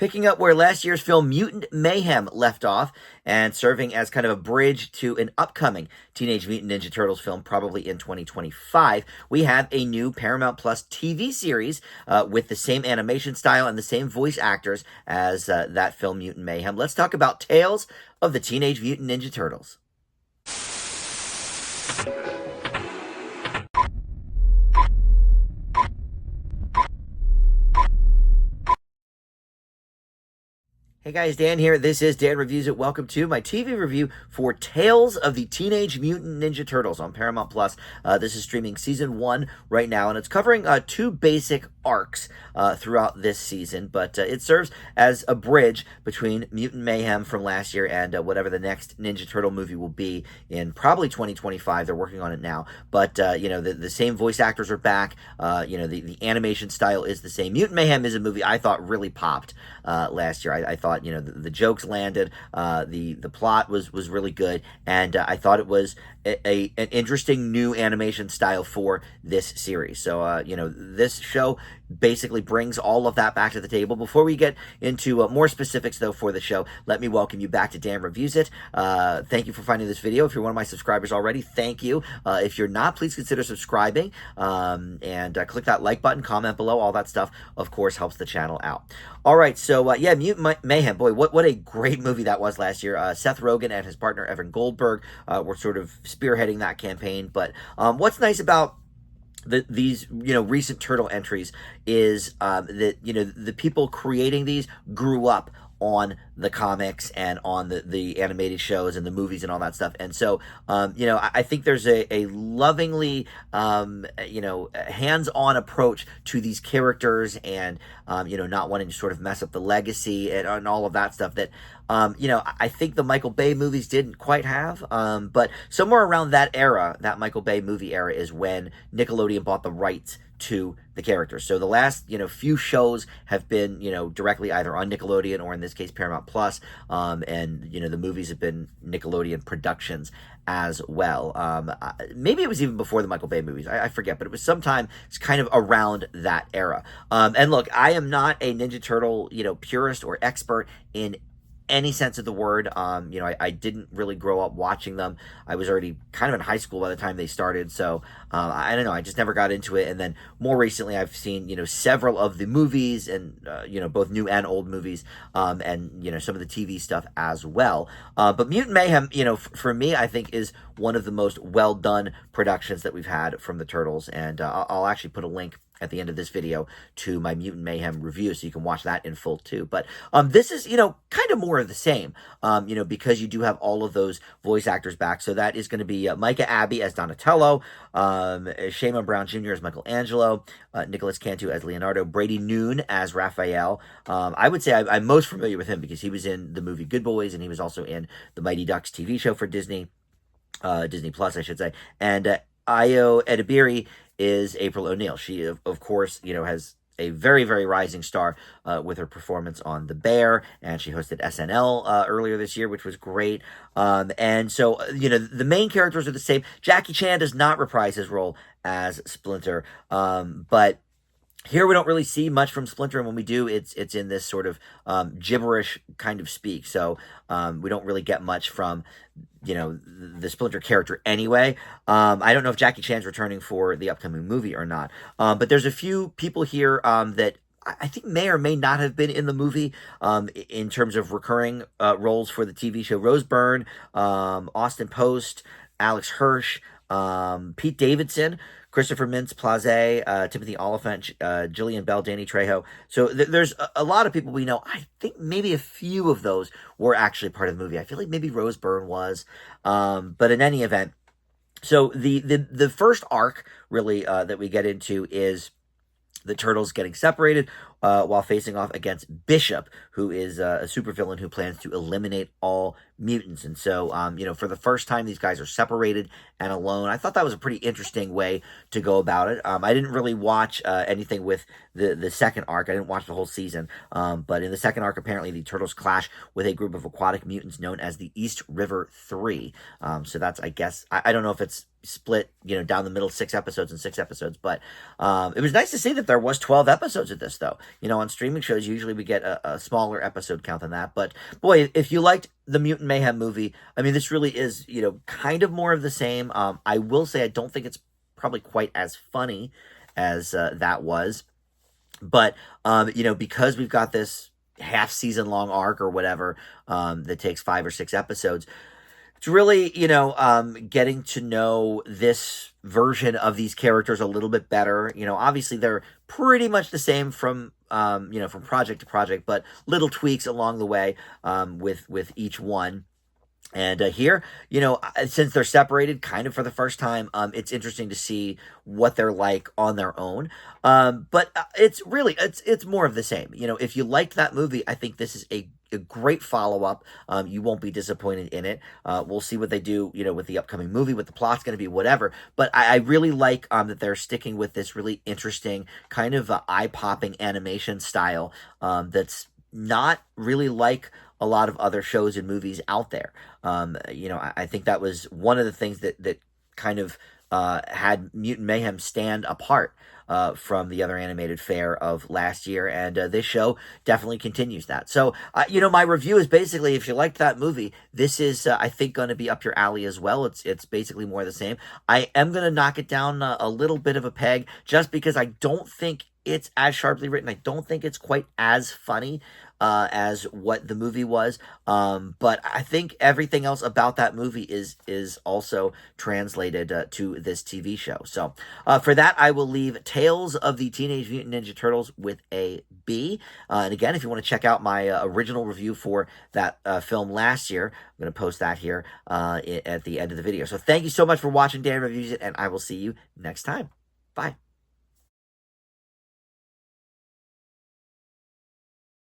picking up where last year's film Mutant Mayhem left off and serving as kind of a bridge to an upcoming Teenage Mutant Ninja Turtles film, probably in 2025. We have a new Paramount Plus TV series with the same animation style and the same voice actors as that film Mutant Mayhem. Let's talk about Tales of the Teenage Mutant Ninja Turtles. Hey guys, Dan here. This is Dan Reviews It. Welcome to my TV review for Tales of the Teenage Mutant Ninja Turtles on Paramount Plus. This is streaming season 1 right now, and it's covering two basic arcs throughout this season, but it serves as a bridge between Mutant Mayhem from last year and whatever the next Ninja Turtle movie will be in probably 2025. They're working on it now, but the same voice actors are back. The animation style is the same. Mutant Mayhem is a movie I thought really popped last year. I thought the jokes landed, the plot was really good, and I thought it was an interesting new animation style for this series. So this show basically brings all of that back to the table. Before we get into more specifics, though, for the show, let me welcome you back to Dan Reviews It. Thank you for finding this video. If you're one of my subscribers already, thank you. If you're not, please consider subscribing and click that like button, comment below. All that stuff, of course, helps the channel out. All right, so Mutant Mayhem, boy, what a great movie that was last year. Seth Rogen and his partner Evan Goldberg were sort of spearheading that campaign. But what's nice about these recent Turtle entries is that the people creating these grew up on the comics and on the animated shows and the movies and all that stuff. And so, I think there's a lovingly, hands-on approach to these characters and, not wanting to sort of mess up the legacy and all of that stuff that, I think the Michael Bay movies didn't quite have. But somewhere around that era, that Michael Bay movie era, is when Nickelodeon bought the rights to the characters. So the last, few shows have been, directly either on Nickelodeon or in this case Paramount Plus, and, the movies have been Nickelodeon productions as well. Maybe it was even before the Michael Bay movies. I forget, but it was sometime it's kind of around that era. And look, I am not a Ninja Turtle, purist or expert in any sense of the word. I didn't really grow up watching them. I was already kind of in high school by the time they started, so I don't know, I just never got into it. And then more recently I've seen several of the movies and both new and old movies, and some of the TV stuff as well. But Mutant Mayhem, for me, I think is one of the most well done productions that we've had from the Turtles, and I'll actually put a link at the end of this video to my Mutant Mayhem review, so you can watch that in full too. But this is, kind of more of the same, because you do have all of those voice actors back. So that is going to be Micah Abbey as Donatello, Shayma Brown Jr. as Michelangelo, Nicholas Cantu as Leonardo, Brady Noon as Raphael. I would say I'm most familiar with him because he was in the movie Good Boys, and he was also in the Mighty Ducks TV show for Disney, Disney Plus, I should say. And Ayo Edebiri is April O'Neil. She, of course, has a very, very rising star with her performance on The Bear, and she hosted SNL earlier this year, which was great. And so, the main characters are the same. Jackie Chan does not reprise his role as Splinter, but here we don't really see much from Splinter, and when we do, it's in this sort of gibberish kind of speak. So we don't really get much from the Splinter character anyway. I don't know if Jackie Chan's returning for the upcoming movie or not, but there's a few people here that I think may or may not have been in the movie in terms of recurring roles for the TV show. Rose Byrne, Austin Post, Alex Hirsch, Pete Davidson, Christopher Mintz-Plaze, Timothy Oliphant, Jillian Bell, Danny Trejo. So there's a lot of people we know. I think maybe a few of those were actually part of the movie. I feel like maybe Rose Byrne was. But in any event, so the first arc, really, that we get into is the Turtles getting separated while facing off against Bishop, who is a supervillain who plans to eliminate all mutants. And so, for the first time, these guys are separated and alone. I thought that was a pretty interesting way to go about it. I didn't really watch anything with the second arc. I didn't watch the whole season. But in the second arc, apparently the Turtles clash with a group of aquatic mutants known as the East River 3. So that's, I guess, I don't know if it's split, down the middle, 6 episodes and 6 episodes. But it was nice to see that there was 12 episodes of this, though. On streaming shows, usually we get a smaller episode count than that. But boy, if you liked the Mutant Mayhem movie, I mean, this really is, kind of more of the same. I will say I don't think it's probably quite as funny as that was. But, because we've got this half season long arc or whatever that takes 5 or 6 episodes, it's really, getting to know this version of these characters a little bit better. Obviously they're pretty much the same from project to project, but little tweaks along the way with each one. And here, since they're separated kind of for the first time, it's interesting to see what they're like on their own. But it's really, it's more of the same. If you liked that movie, I think this is a great follow-up. You won't be disappointed in it. We'll see what they do, with the upcoming movie, what the plot's going to be, whatever. But I really like that they're sticking with this really interesting kind of eye-popping animation style that's not really like a lot of other shows and movies out there. I think that was one of the things that kind of had Mutant Mayhem stand apart from the other animated fare of last year, and this show definitely continues that. So, my review is basically, if you liked that movie, this is, I think, going to be up your alley as well. It's basically more of the same. I am going to knock it down a little bit of a peg, just because I don't think it's as sharply written. I don't think it's quite as funny as what the movie was. But I think everything else about that movie is also translated to this TV show. So for that, I will leave Tales of the Teenage Mutant Ninja Turtles with a B. And again, if you want to check out my original review for that film last year, I'm going to post that here at the end of the video. So thank you so much for watching Dan Reviews It, and I will see you next time. Bye.